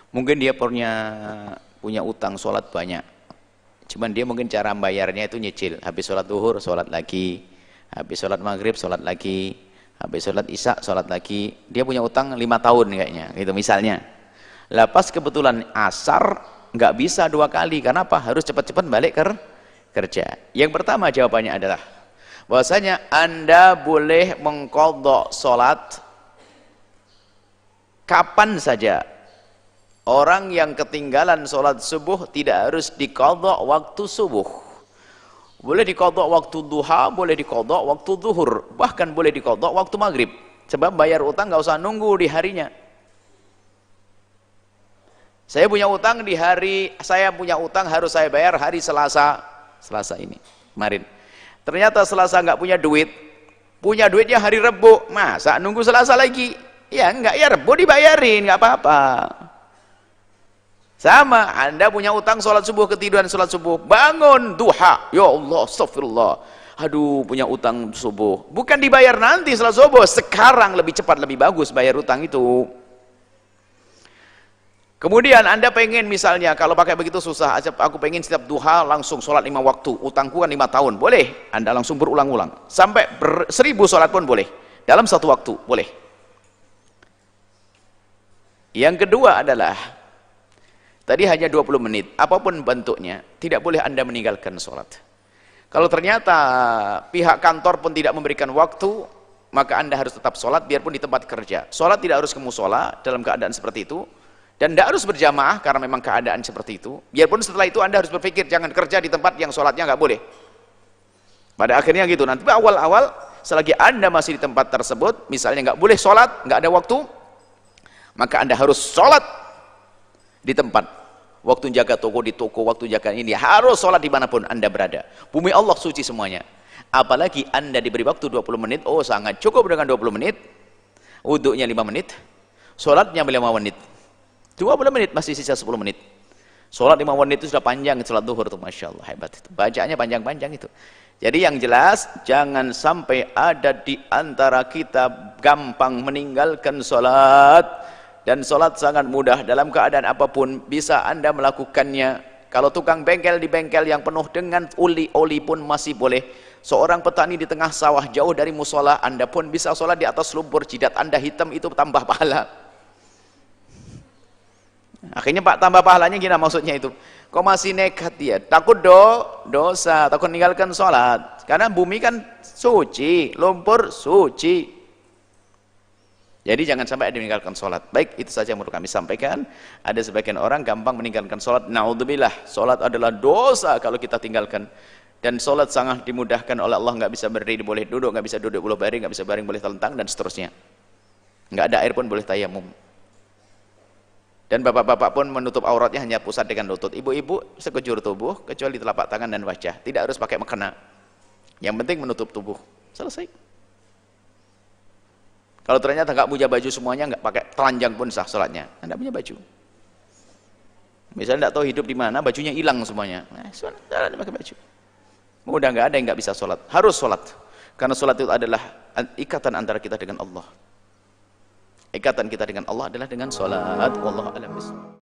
Mungkin dia punya utang sholat banyak, cuman dia mungkin cara bayarnya itu nyicil. Habis sholat duhur sholat lagi, habis sholat maghrib sholat lagi, habis sholat isya sholat lagi. Dia punya utang 5 tahun kayaknya gitu misalnya. Lepas kebetulan asar nggak bisa 2 kali, karena apa? Harus cepat-cepat balik kerja. Yang pertama jawabannya adalah bahwasanya Anda boleh mengqadha sholat kapan saja. Orang yang ketinggalan sholat subuh tidak harus diqadha waktu subuh. Boleh diqadha waktu duha, boleh diqadha waktu zuhur, bahkan boleh diqadha waktu maghrib. Sebab bayar utang nggak usah nunggu di harinya. Saya punya utang harus saya bayar hari Selasa ini kemarin. Ternyata Selasa nggak punya duitnya hari Rebo. Masa nunggu Selasa lagi? Ya enggak, ya Rebo dibayarin, nggak apa-apa. Sama, Anda punya utang sholat subuh, ketiduran sholat subuh, bangun duha, ya Allah, astagfirullah, aduh punya utang subuh, bukan dibayar nanti sholat subuh, sekarang lebih cepat, lebih bagus bayar utang itu. Kemudian Anda pengen misalnya, kalau pakai begitu susah, aku pengen setiap duha langsung sholat 5 waktu, utangku kan 5 tahun, boleh, Anda langsung berulang-ulang, sampai 1000 sholat pun boleh, dalam 1 waktu, boleh. Yang kedua adalah, tadi hanya 20 menit, apapun bentuknya, tidak boleh Anda meninggalkan sholat. Kalau ternyata pihak kantor pun tidak memberikan waktu, maka Anda harus tetap sholat, biarpun di tempat kerja. Sholat tidak harus ke mushola dalam keadaan seperti itu, dan tidak harus berjamaah karena memang keadaan seperti itu. Biarpun setelah itu Anda harus berpikir, jangan kerja di tempat yang sholatnya nggak boleh. Pada akhirnya gitu, nanti awal-awal, selagi Anda masih di tempat tersebut, misalnya nggak boleh sholat, nggak ada waktu, maka Anda harus sholat di tempat. Waktu jaga toko di toko, waktu jaga ini, harus sholat dimanapun Anda berada. Bumi Allah suci semuanya. Apalagi Anda diberi waktu 20 menit, oh sangat cukup dengan 20 menit. Wuduknya 5 menit, sholatnya 5 menit. 20 menit, masih sisa 10 menit. Sholat 5 menit itu sudah panjang, sholat duhur itu, Masya Allah, hebat itu. Bacaannya panjang-panjang itu. Jadi yang jelas, jangan sampai ada di antara kita gampang meninggalkan sholat. Dan sholat sangat mudah, dalam keadaan apapun bisa Anda melakukannya. Kalau tukang bengkel di bengkel yang penuh dengan oli pun masih boleh. Seorang petani di tengah sawah jauh dari musola, Anda pun bisa sholat di atas lumpur, jidat Anda hitam, itu tambah pahala. Akhirnya Pak, tambah pahalanya gimana maksudnya itu? Kok masih nekat dia? Takut dosa, takut meninggalkan sholat. Karena bumi kan suci, lumpur suci. Jadi jangan sampai ada meninggalkan sholat. Baik, itu saja yang perlu kami sampaikan. Ada sebagian orang gampang meninggalkan sholat. Naudzubillah, sholat adalah dosa kalau kita tinggalkan. Dan sholat sangat dimudahkan oleh Allah. Nggak bisa berdiri, boleh duduk. Nggak bisa duduk, boleh baring. Nggak bisa baring, boleh telentang, dan seterusnya. Nggak ada air pun boleh tayamum. Dan bapak-bapak pun menutup auratnya hanya pusat dengan lutut. Ibu-ibu sekujur tubuh, kecuali telapak tangan dan wajah. Tidak harus pakai mukena. Yang penting menutup tubuh. Selesai. Kalau ternyata nggak punya baju semuanya, nggak pakai telanjang pun sah sholatnya. Anda punya baju. Misalnya nggak tahu hidup di mana, bajunya hilang semuanya. Sholat pakai baju. Udah nggak ada yang nggak bisa sholat. Harus sholat. Karena sholat itu adalah ikatan antara kita dengan Allah. Ikatan kita dengan Allah adalah dengan sholat. Wallahu a'lam bishawab.